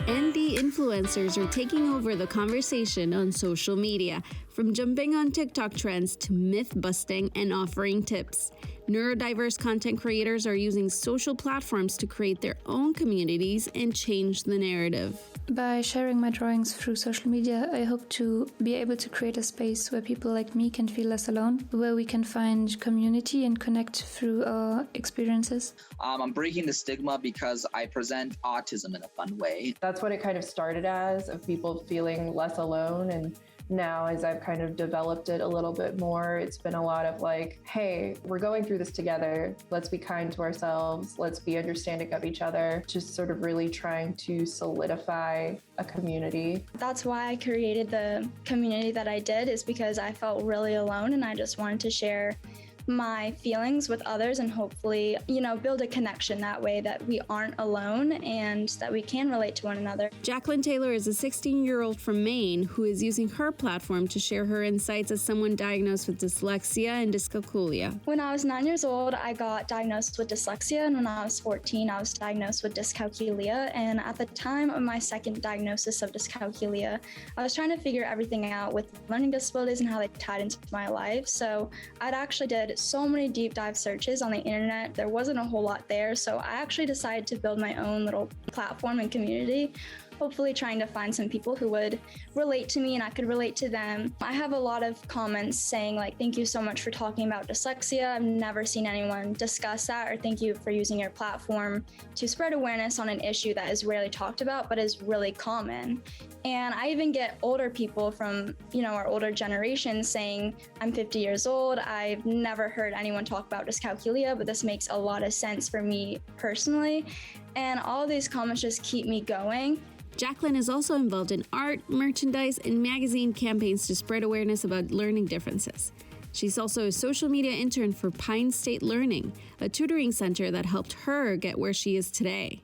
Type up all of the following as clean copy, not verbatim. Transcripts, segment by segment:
ND influencers are taking over the conversation on social media, from jumping on TikTok trends to myth busting and offering tips. Neurodiverse content creators are using social platforms to create their own communities and change the narrative. By sharing my drawings through social media, I hope to be able to create a space where people like me can feel less alone, where we can find community and connect through our experiences. I'm breaking the stigma because I present autism in a fun way. That's what it kind of started as, of people feeling less alone. And now, as I've kind of developed it a little bit more, it's been a lot of like, hey, we're going through this together. Let's be kind to ourselves. Let's be understanding of each other. Just sort of really trying to solidify a community. That's why I created the community that I did, is because I felt really alone and I just wanted to share my feelings with others and hopefully, build a connection that way, that we aren't alone and that we can relate to one another. Jacqueline Taylor is a 16-year-old from Maine who is using her platform to share her insights as someone diagnosed with dyslexia and dyscalculia. When I was 9 years old, I got diagnosed with dyslexia, and when I was 14, I was diagnosed with dyscalculia. And at the time of my second diagnosis of dyscalculia, I was trying to figure everything out with learning disabilities and how they tied into my life. So I'd actually did so many deep dive searches on the internet. There wasn't a whole lot there, so I actually decided to build my own little platform and community, hopefully trying to find some people who would relate to me and I could relate to them. I have a lot of comments saying like, thank you so much for talking about dyslexia. I've never seen anyone discuss that, or thank you for using your platform to spread awareness on an issue that is rarely talked about but is really common. And I even get older people from, our older generation saying, I'm 50 years old. I've never heard anyone talk about dyscalculia, but this makes a lot of sense for me personally. And all of these comments just keep me going. Jacqueline is also involved in art, merchandise, and magazine campaigns to spread awareness about learning differences. She's also a social media intern for Pine State Learning, a tutoring center that helped her get where she is today.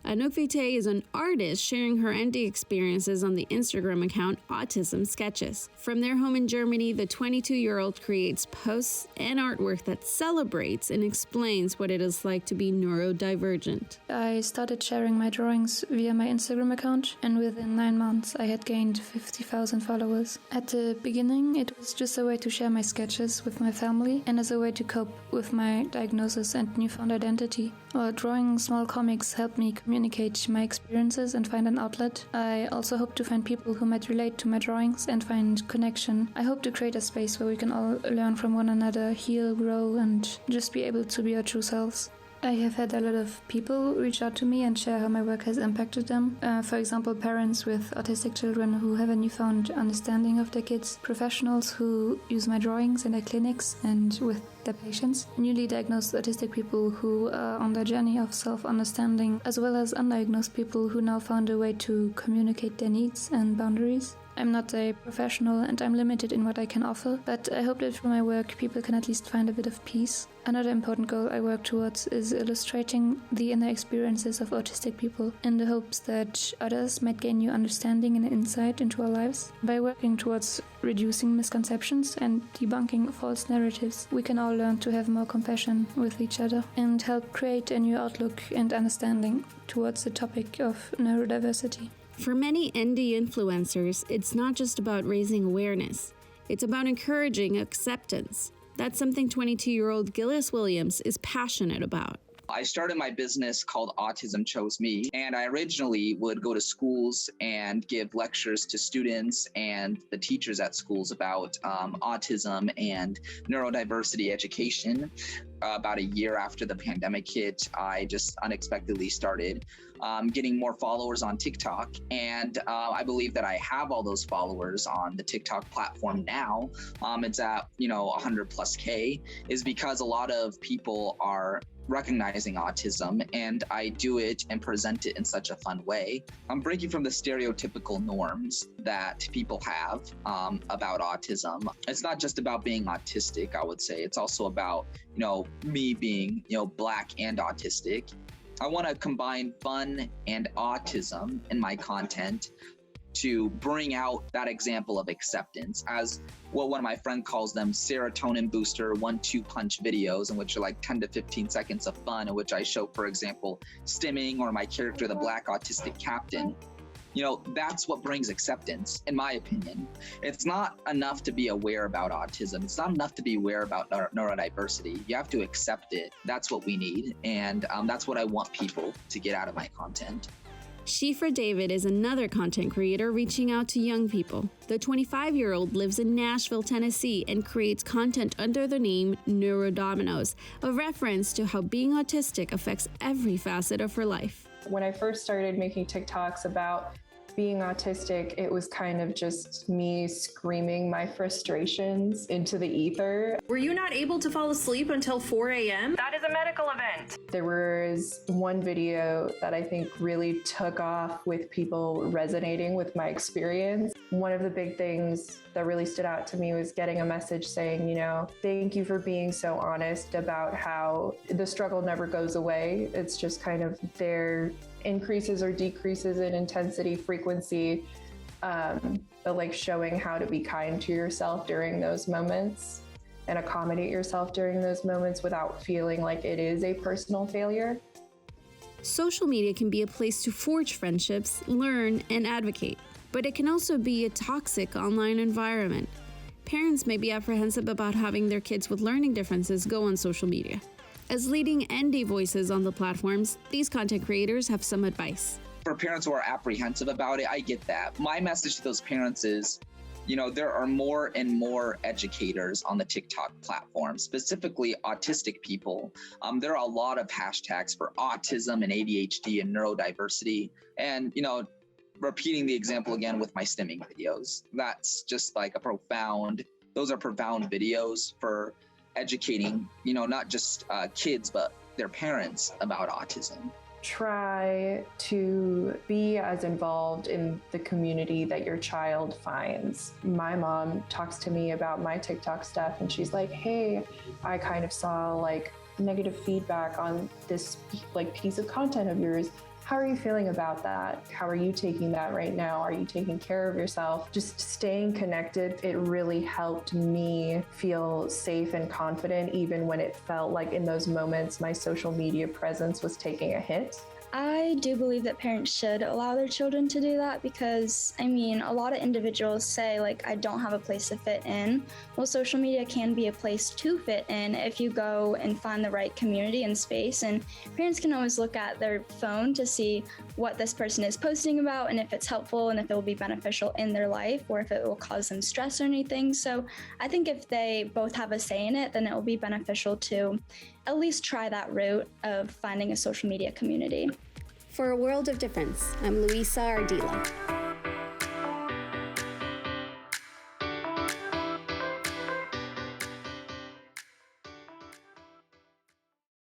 Anouk Vitae is an artist sharing her ND experiences on the Instagram account Autism Sketches. From their home in Germany, the 22-year-old creates posts and artwork that celebrates and explains what it is like to be neurodivergent. I started sharing my drawings via my Instagram account, and within 9 months I had gained 50,000 followers. At the beginning, it was just a way to share my sketches with my family and as a way to cope with my diagnosis and newfound identity. While drawing small comics helped me communicate my experiences and find an outlet, I also hope to find people who might relate to my drawings and find connection. I hope to create a space where we can all learn from one another, heal, grow, and just be able to be our true selves. I have had a lot of people reach out to me and share how my work has impacted them. For example, parents with autistic children who have a newfound understanding of their kids, professionals who use my drawings in their clinics and with their patients, newly diagnosed autistic people who are on their journey of self-understanding, as well as undiagnosed people who now found a way to communicate their needs and boundaries. I'm not a professional and I'm limited in what I can offer, but I hope that through my work people can at least find a bit of peace. Another important goal I work towards is illustrating the inner experiences of autistic people in the hopes that others might gain new understanding and insight into our lives. By working towards reducing misconceptions and debunking false narratives, we can all learn to have more compassion with each other and help create a new outlook and understanding towards the topic of neurodiversity. For many ND influencers, it's not just about raising awareness. It's about encouraging acceptance. That's something 22-year-old Gillis Williams is passionate about. I started my business called Autism Chose Me, and I originally would go to schools and give lectures to students and the teachers at schools about autism and neurodiversity education. About a year after the pandemic hit, I just unexpectedly started getting more followers on TikTok. And I believe that I have all those followers on the TikTok platform now. It's at, 100 plus K, is because a lot of people are recognizing autism, and I do it and present it in such a fun way. I'm breaking from the stereotypical norms that people have about autism. It's not just about being autistic, I would say. It's also about, me being, Black and autistic. I want to combine fun and autism in my content. to bring out that example of acceptance as what one of my friends calls them serotonin booster 1-2 punch videos, in which are like 10 to 15 seconds of fun, in which I show, for example, stimming or my character, the Black autistic captain. You know, that's what brings acceptance, in my opinion. It's not enough to be aware about autism. It's not enough to be aware about neurodiversity. You have to accept it. That's what we need. And that's what I want people to get out of my content. Shifra David is another content creator reaching out to young people. The 25-year-old lives in Nashville, Tennessee, and creates content under the name Neurodominoes, a reference to how being autistic affects every facet of her life. When I first started making TikToks about being autistic, it was kind of just me screaming my frustrations into the ether. Were you not able to fall asleep until 4 a.m.? That is a medical event. There was one video that I think really took off with people resonating with my experience. One of the big things that really stood out to me was getting a message saying, you know, thank you for being so honest about how the struggle never goes away. It's just kind of there increases or decreases in intensity, frequency, but like showing how to be kind to yourself during those moments and accommodate yourself during those moments without feeling like it is a personal failure. Social media can be a place to forge friendships, learn, and advocate, but it can also be a toxic online environment. Parents may be apprehensive about having their kids with learning differences go on social media. As leading ND voices on the platforms, these content creators have some advice. For parents who are apprehensive about it, I get that. My message to those parents is, you know, there are more and more educators on the TikTok platform, specifically autistic people. There are a lot of hashtags for autism and ADHD and neurodiversity. And, you know, repeating the example again with my stimming videos, that's just like those are profound videos for educating, you know, not just kids, but their parents about autism. Try to be as involved in the community that your child finds. My mom talks to me about my TikTok stuff and she's like, hey, I kind of saw like negative feedback on this like piece of content of yours. How are you feeling about that? How are you taking that right now? Are you taking care of yourself? Just staying connected, it really helped me feel safe and confident, even when it felt like in those moments my social media presence was taking a hit. I do believe that parents should allow their children to do that because, I mean, a lot of individuals say, like, I don't have a place to fit in. Well, social media can be a place to fit in if you go and find the right community and space. And parents can always look at their phone to see what this person is posting about and if it's helpful and if it will be beneficial in their life or if it will cause them stress or anything. So I think if they both have a say in it, then it will be beneficial to at least try that route of finding a social media community. For A World of Difference, I'm Luisa Ardila.